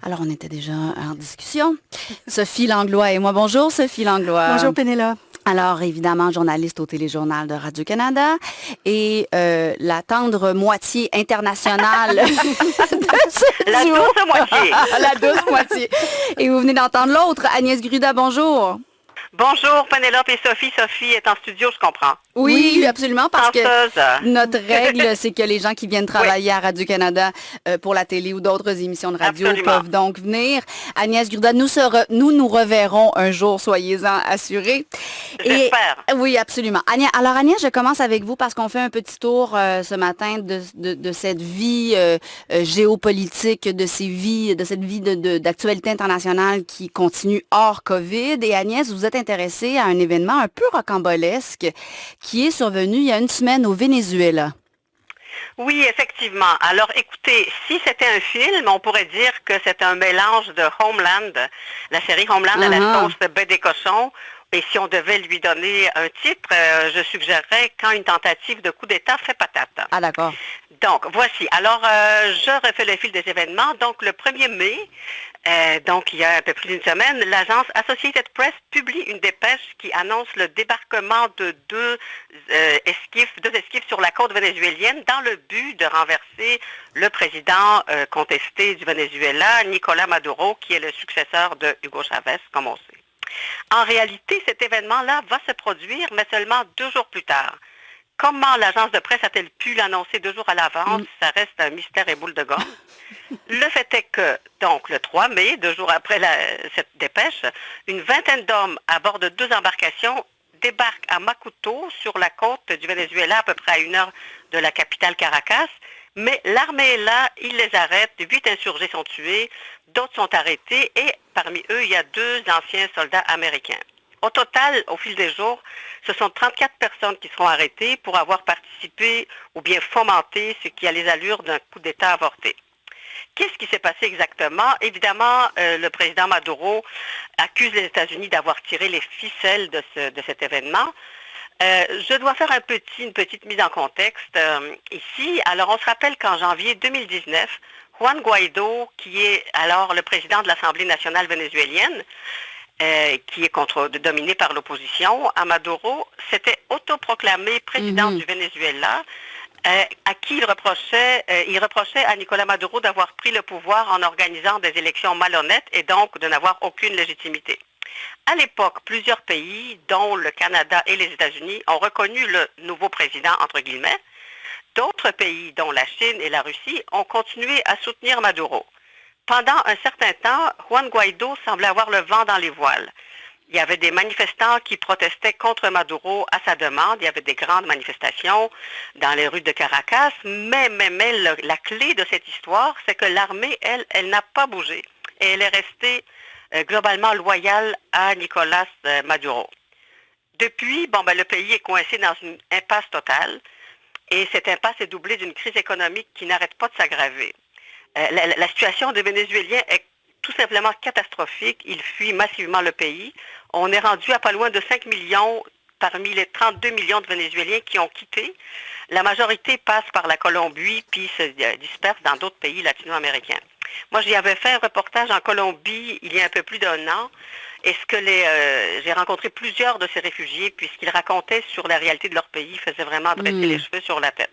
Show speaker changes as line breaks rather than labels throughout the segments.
Alors, on était déjà en discussion. Sophie Langlois et moi. Bonjour, Sophie Langlois.
Bonjour Pénélope.
Alors, évidemment, journaliste au Téléjournal de Radio-Canada et la tendre moitié internationale de ce
La
duo.
douce moitié.
La douce moitié. Et vous venez d'entendre l'autre, Agnès Gruda, bonjour.
Bonjour Pénélope et Sophie. Sophie est en studio, je comprends.
Oui, absolument, parce que
Chanceuse.
notre règle, c'est que les gens qui viennent travailler à Radio-Canada pour la télé ou d'autres émissions de radio
Absolument.
peuvent donc venir. Agnès Gruda, nous reverrons un jour, soyez-en assurés.
J'espère.
Oui, absolument. Alors Agnès, je commence avec vous parce qu'on fait un petit tour ce matin de cette vie géopolitique, de cette vie d'actualité internationale qui continue hors COVID. Et Agnès, vous êtes intéressée à un événement un peu rocambolesque qui est survenu il y a une semaine au Venezuela.
Oui, effectivement. Alors, écoutez, si c'était un film, on pourrait dire que c'est un mélange de Homeland, la série Homeland à la sauce baie des cochons. Et si on devait lui donner un titre, je suggérerais quand une tentative de coup d'État fait patate.
Ah, d'accord.
Donc, voici. Alors, je refais le fil des événements. Donc, le 1er mai, donc il y a un peu plus d'une semaine, l'agence Associated Press publie une dépêche qui annonce le débarquement de deux esquifs sur la côte vénézuélienne dans le but de renverser le président contesté du Venezuela, Nicolás Maduro, qui est le successeur de Hugo Chavez, comme on sait. En réalité, cet événement-là va se produire, mais seulement 2 jours plus tard. Comment l'agence de presse a-t-elle pu l'annoncer 2 jours à l'avance? Ça reste un mystère et boule de gomme. Le fait est que, donc, le 3 mai, 2 jours après cette dépêche, une vingtaine d'hommes à bord de 2 embarcations débarquent à Macuto, sur la côte du Venezuela, à peu près à 1 heure de la capitale Caracas. Mais l'armée est là, ils les arrêtent, 8 insurgés sont tués, d'autres sont arrêtés et parmi eux, il y a 2 anciens soldats américains. Au total, au fil des jours, ce sont 34 personnes qui seront arrêtées pour avoir participé ou bien fomenté ce qui a les allures d'un coup d'État avorté. Qu'est-ce qui s'est passé exactement? Évidemment, le président Maduro accuse les États-Unis d'avoir tiré les ficelles de cet événement. Je dois faire une petite mise en contexte ici. Alors, on se rappelle qu'en janvier 2019, Juan Guaido, qui est alors le président de l'Assemblée nationale vénézuélienne, qui est dominé par l'opposition à Maduro, s'était autoproclamé président du Venezuela, à qui il reprochait à Nicolás Maduro d'avoir pris le pouvoir en organisant des élections malhonnêtes et donc de n'avoir aucune légitimité. À l'époque, plusieurs pays, dont le Canada et les États-Unis, ont reconnu le nouveau président, entre guillemets. D'autres pays, dont la Chine et la Russie, ont continué à soutenir Maduro. Pendant un certain temps, Juan Guaido semblait avoir le vent dans les voiles. Il y avait des manifestants qui protestaient contre Maduro à sa demande. Il y avait des grandes manifestations dans les rues de Caracas. Mais la clé de cette histoire, c'est que l'armée, elle n'a pas bougé. Et elle est restée globalement loyale à Nicolás Maduro. Depuis, le pays est coincé dans une impasse totale. Et cette impasse est doublée d'une crise économique qui n'arrête pas de s'aggraver. La situation des Vénézuéliens est tout simplement catastrophique. Ils fuient massivement le pays. On est rendu à pas loin de 5 millions parmi les 32 millions de Vénézuéliens qui ont quitté. La majorité passe par la Colombie puis se disperse dans d'autres pays latino-américains. Moi, j'y avais fait un reportage en Colombie il y a un peu plus d'1 an. J'ai rencontré plusieurs de ces réfugiés puisqu'ils racontaient sur la réalité de leur pays, faisaient vraiment dresser les cheveux sur la tête.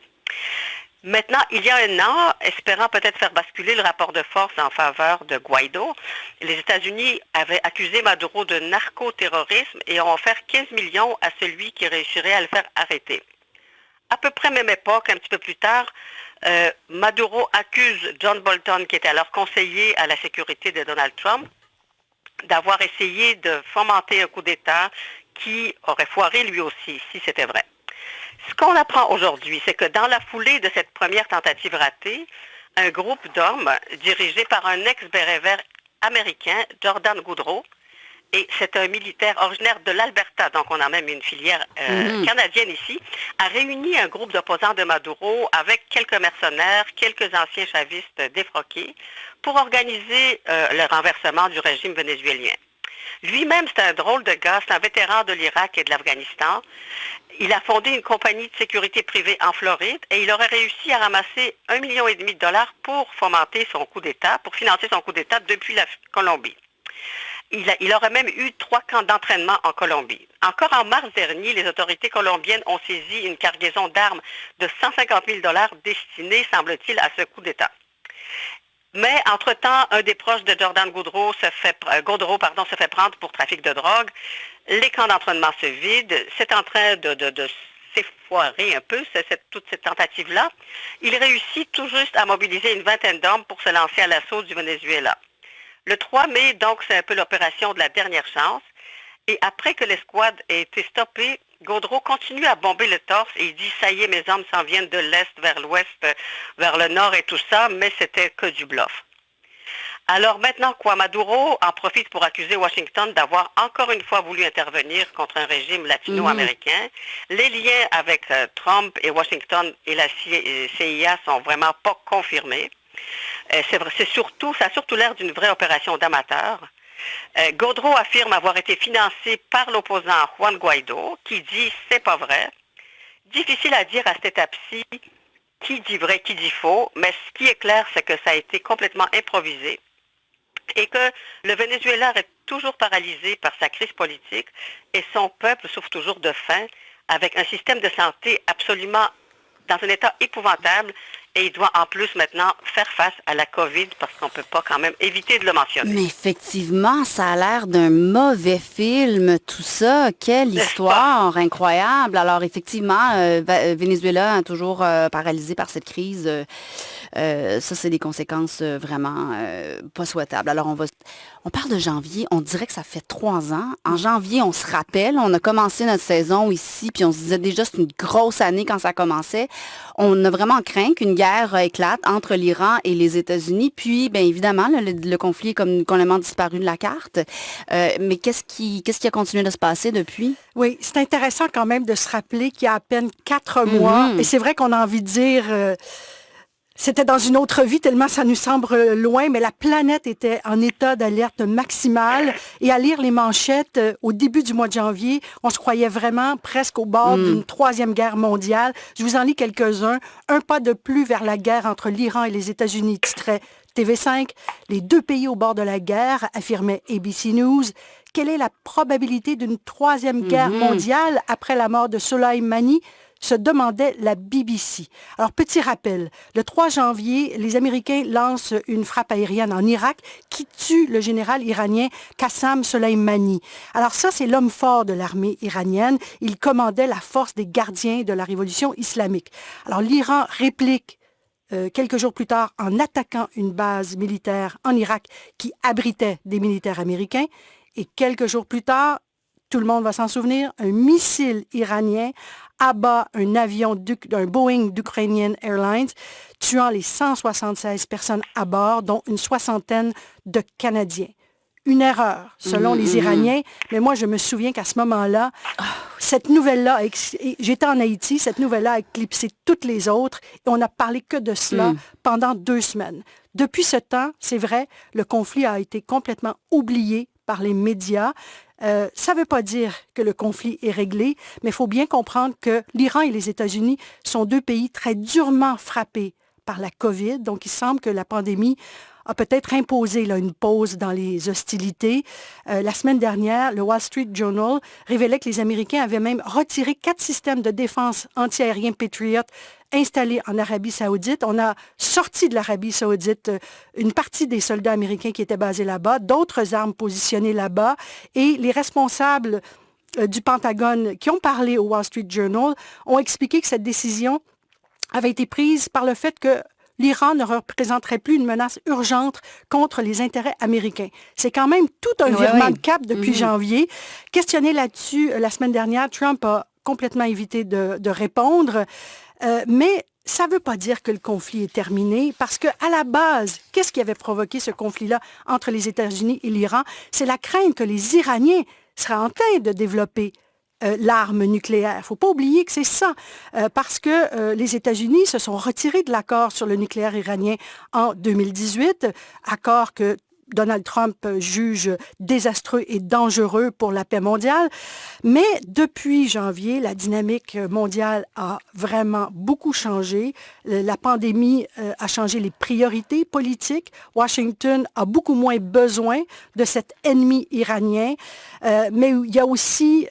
Maintenant, il y a 1 an, espérant peut-être faire basculer le rapport de force en faveur de Guaido, les États-Unis avaient accusé Maduro de narcoterrorisme et ont offert 15 millions à celui qui réussirait à le faire arrêter. À peu près même époque, un petit peu plus tard, Maduro accuse John Bolton, qui était alors conseiller à la sécurité de Donald Trump, d'avoir essayé de fomenter un coup d'État qui aurait foiré lui aussi, si c'était vrai. Ce qu'on apprend aujourd'hui, c'est que dans la foulée de cette première tentative ratée, un groupe d'hommes dirigé par un ex-béret vert américain, Jordan Goudreau, et c'est un militaire originaire de l'Alberta, donc on a même une filière canadienne ici, a réuni un groupe d'opposants de Maduro avec quelques mercenaires, quelques anciens chavistes défroqués, pour organiser le renversement du régime vénézuélien. Lui-même, c'est un drôle de gars, c'est un vétéran de l'Irak et de l'Afghanistan. Il a fondé une compagnie de sécurité privée en Floride et il aurait réussi à ramasser 1,5 million de dollars pour fomenter son coup d'État, pour financer son coup d'État depuis la Colombie. Il aurait même eu 3 camps d'entraînement en Colombie. Encore en mars dernier, les autorités colombiennes ont saisi une cargaison d'armes de 150 000 dollars destinée, semble-t-il, à ce coup d'État. Mais, entre-temps, un des proches de Jordan Goudreau se fait prendre pour trafic de drogue. Les camps d'entraînement se vident. C'est en train de s'effoirer un peu, toute cette tentative-là. Il réussit tout juste à mobiliser une vingtaine d'hommes pour se lancer à l'assaut du Venezuela. Le 3 mai, donc, c'est un peu l'opération de la dernière chance. Et après que l'escouade ait été stoppée, Gaudreau continue à bomber le torse et il dit « ça y est, mes hommes s'en viennent de l'est vers l'ouest, vers le nord et tout ça », mais c'était que du bluff. Alors maintenant, Maduro en profite pour accuser Washington d'avoir encore une fois voulu intervenir contre un régime latino-américain. Les liens avec Trump et Washington et la CIA sont vraiment pas confirmés. Ça a surtout l'air d'une vraie opération d'amateur. Gaudreau affirme avoir été financé par l'opposant Juan Guaido, qui dit « c'est pas vrai ». Difficile à dire à cette étape-ci qui dit vrai, qui dit faux, mais ce qui est clair, c'est que ça a été complètement improvisé et que le Venezuela est toujours paralysé par sa crise politique et son peuple souffre toujours de faim avec un système de santé absolument dans un état épouvantable et il doit en plus maintenant faire face à la COVID parce qu'on ne peut pas quand même éviter de le mentionner.
Mais effectivement, ça a l'air d'un mauvais film, tout ça. Quelle histoire incroyable. Alors effectivement, Venezuela est toujours paralysé par cette crise. Ça, c'est des conséquences vraiment pas souhaitables. Alors, on parle de janvier, on dirait que ça fait 3 ans. En janvier, on se rappelle, on a commencé notre saison ici, puis on se disait déjà c'est une grosse année quand ça commençait. On a vraiment craint qu'une guerre éclate entre l'Iran et les États-Unis, puis, bien évidemment, le conflit est complètement disparu de la carte. Mais qu'est-ce qui a continué de se passer depuis?
Oui, c'est intéressant quand même de se rappeler qu'il y a à peine 4 mois, et c'est vrai qu'on a envie de dire... C'était dans une autre vie, tellement ça nous semble loin, mais la planète était en état d'alerte maximale. Et à lire les manchettes au début du mois de janvier, on se croyait vraiment presque au bord d'une 3e guerre mondiale. Je vous en lis quelques-uns. Un pas de plus vers la guerre entre l'Iran et les États-Unis, titrait TV5. Les 2 pays au bord de la guerre, affirmait ABC News. Quelle est la probabilité d'une 3e guerre mondiale après la mort de Soleimani? Se demandait la BBC. Alors, petit rappel, le 3 janvier, les Américains lancent une frappe aérienne en Irak qui tue le général iranien Qassam Soleimani. Alors ça, c'est l'homme fort de l'armée iranienne. Il commandait la force des gardiens de la révolution islamique. Alors, l'Iran réplique quelques jours plus tard en attaquant une base militaire en Irak qui abritait des militaires américains. Et quelques jours plus tard, tout le monde va s'en souvenir, un missile iranien abat un avion d'un Boeing d'Ukrainian Airlines, tuant les 176 personnes à bord, dont une 60aine de Canadiens. Une erreur, selon les Iraniens, mais moi, je me souviens qu'à ce moment-là, cette nouvelle-là, j'étais en Haïti, cette nouvelle-là a éclipsé toutes les autres, et on n'a parlé que de cela pendant 2 semaines. Depuis ce temps, c'est vrai, le conflit a été complètement oublié par les médias. Ça ne veut pas dire que le conflit est réglé, mais il faut bien comprendre que l'Iran et les États-Unis sont 2 pays très durement frappés par la COVID. Donc, il semble que la pandémie a peut-être imposé une pause dans les hostilités. La semaine dernière, le Wall Street Journal révélait que les Américains avaient même retiré 4 systèmes de défense anti-aérien Patriot installés en Arabie saoudite. On a sorti de l'Arabie saoudite une partie des soldats américains qui étaient basés là-bas, d'autres armes positionnées là-bas, et les responsables du Pentagone qui ont parlé au Wall Street Journal ont expliqué que cette décision avait été prise par le fait que l'Iran ne représenterait plus une menace urgente contre les intérêts américains. C'est quand même tout un virement de cap depuis janvier. Questionné là-dessus la semaine dernière, Trump a complètement évité de répondre. Mais ça ne veut pas dire que le conflit est terminé, parce qu'à la base, qu'est-ce qui avait provoqué ce conflit-là entre les États-Unis et l'Iran? C'est la crainte que les Iraniens seraient en train de développer l'arme nucléaire. Il ne faut pas oublier que c'est ça, parce que les États-Unis se sont retirés de l'accord sur le nucléaire iranien en 2018, accord que Donald Trump juge désastreux et dangereux pour la paix mondiale. Mais depuis janvier, la dynamique mondiale a vraiment beaucoup changé. La pandémie a changé les priorités politiques. Washington a beaucoup moins besoin de cet ennemi iranien. Mais il y a aussi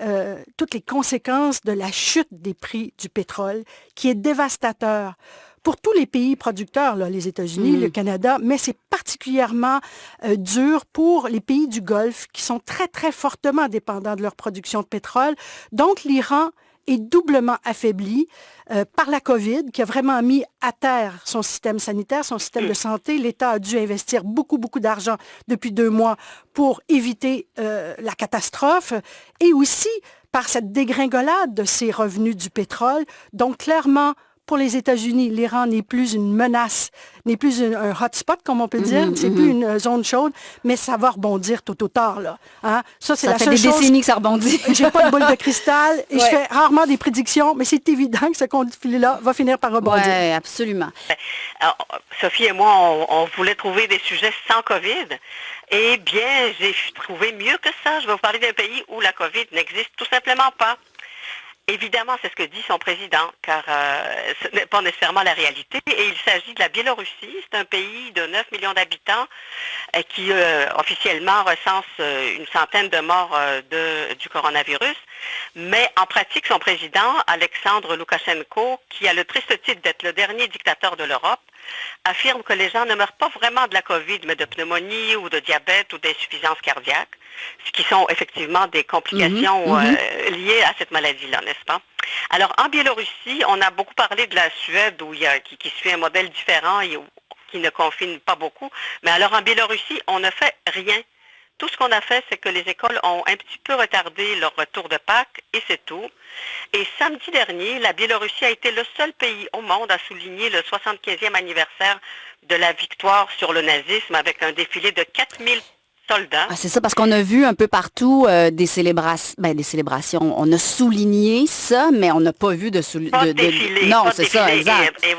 toutes les conséquences de la chute des prix du pétrole qui est dévastateur pour tous les pays producteurs, là, les États-Unis, le Canada, mais c'est particulièrement dur pour les pays du Golfe qui sont très, très fortement dépendants de leur production de pétrole. Donc, l'Iran est doublement affaibli par la COVID, qui a vraiment mis à terre son système sanitaire, son système de santé. L'État a dû investir beaucoup, beaucoup d'argent depuis 2 mois pour éviter la catastrophe, et aussi par cette dégringolade de ses revenus du pétrole. Donc, clairement, pour les États-Unis, l'Iran n'est plus une menace, n'est plus un hotspot, comme on peut dire. C'est plus une zone chaude, mais ça va rebondir tôt ou tard, là. Hein? Ça, c'est la seule chose. Ça fait des décennies
que ça rebondit.
J'ai pas de boule de cristal et je fais rarement des prédictions, mais c'est évident que ce conflit-là va finir par rebondir.
Oui, absolument.
Alors, Sophie et moi, on voulait trouver des sujets sans COVID. Eh bien, j'ai trouvé mieux que ça. Je vais vous parler d'un pays où la COVID n'existe tout simplement pas. Évidemment, c'est ce que dit son président, car ce n'est pas nécessairement la réalité. Et il s'agit de la Biélorussie. C'est un pays de 9 millions d'habitants qui officiellement recense une centaine de morts du coronavirus. Mais en pratique, son président, Alexandre Loukachenko, qui a le triste titre d'être le dernier dictateur de l'Europe, affirme que les gens ne meurent pas vraiment de la COVID, mais de pneumonie ou de diabète ou d'insuffisance cardiaque, ce qui sont effectivement des complications liées à cette maladie-là, n'est-ce pas? Alors, en Biélorussie, on a beaucoup parlé de la Suède qui suit un modèle différent et qui ne confine pas beaucoup. Mais alors, en Biélorussie, on ne fait rien. Tout ce qu'on a fait, c'est que les écoles ont un petit peu retardé leur retour de Pâques, et c'est tout. Et samedi dernier, la Biélorussie a été le seul pays au monde à souligner le 75e anniversaire de la victoire sur le nazisme avec un défilé de 4000 soldats.
Ah, c'est ça, parce qu'on a vu un peu partout des célébrations. On a souligné ça, mais on n'a pas vu de
défilé.
Non, c'est ça, exact.
Et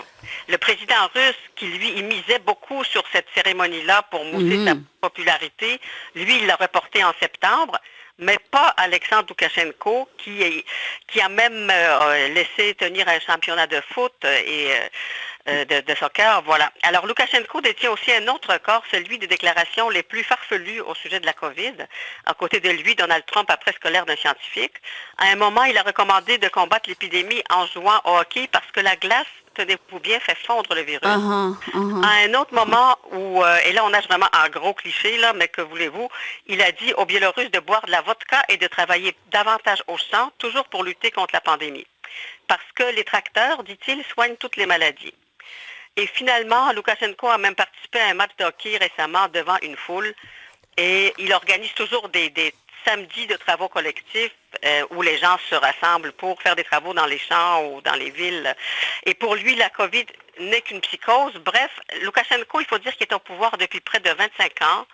le président russe, qui lui, il misait beaucoup sur cette cérémonie-là pour mousser sa popularité, lui, il l'a reporté en septembre, mais pas Alexandre Loukachenko, qui a même laissé tenir un championnat de foot et de soccer, voilà. Alors, Loukachenko détient aussi un autre record, celui des déclarations les plus farfelues au sujet de la COVID. À côté de lui, Donald Trump a presque l'air d'un scientifique. À un moment, il a recommandé de combattre l'épidémie en jouant au hockey parce que la glace, tenez-vous bien, fait fondre le virus. À un autre moment où, et là on nage vraiment en gros cliché, là, mais que voulez-vous, il a dit aux Biélorusses de boire de la vodka et de travailler davantage au champ, toujours pour lutter contre la pandémie. Parce que les tracteurs, dit-il, soignent toutes les maladies. Et finalement, Loukachenko a même participé à un match de hockey récemment devant une foule, et il organise toujours des samedis de travaux collectifs où les gens se rassemblent pour faire des travaux dans les champs ou dans les villes. Et pour lui, la COVID n'est qu'une psychose. Bref, Loukachenko, il faut dire qu'il est au pouvoir depuis près de 25 ans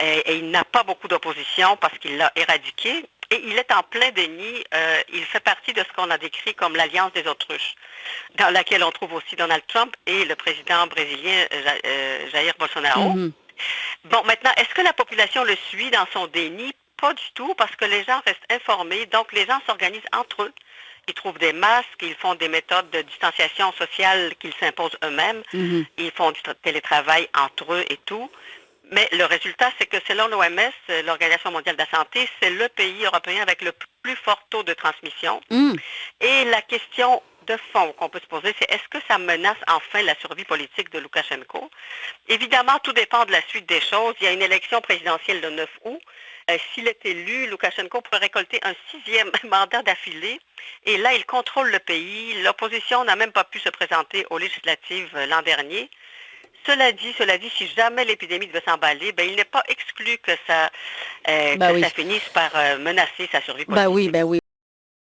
et il n'a pas beaucoup d'opposition parce qu'il l'a éradiqué. Et il est en plein déni. Il fait partie de ce qu'on a décrit comme l'Alliance des autruches, dans laquelle on trouve aussi Donald Trump et le président brésilien Jair Bolsonaro. Bon, maintenant, est-ce que la population le suit dans son déni? Pas du tout, parce que les gens restent informés. Donc, les gens s'organisent entre eux. Ils trouvent des masques, ils font des méthodes de distanciation sociale qu'ils s'imposent eux-mêmes. Ils font du télétravail entre eux et tout. Mais le résultat, c'est que selon l'OMS, l'Organisation mondiale de la santé, c'est le pays européen avec le plus fort taux de transmission. Et la question de fond qu'on peut se poser, c'est est-ce que ça menace enfin la survie politique de Loukachenko? Évidemment, tout dépend de la suite des choses. Il y a une élection présidentielle le 9 août. S'il est élu, Loukachenko pourrait récolter un 6e mandat d'affilée. Et là, il contrôle le pays. L'opposition n'a même pas pu se présenter aux législatives l'an dernier. Cela dit, si jamais l'épidémie devait s'emballer, il n'est pas exclu que ça finisse par menacer sa survie politique.
Ben oui.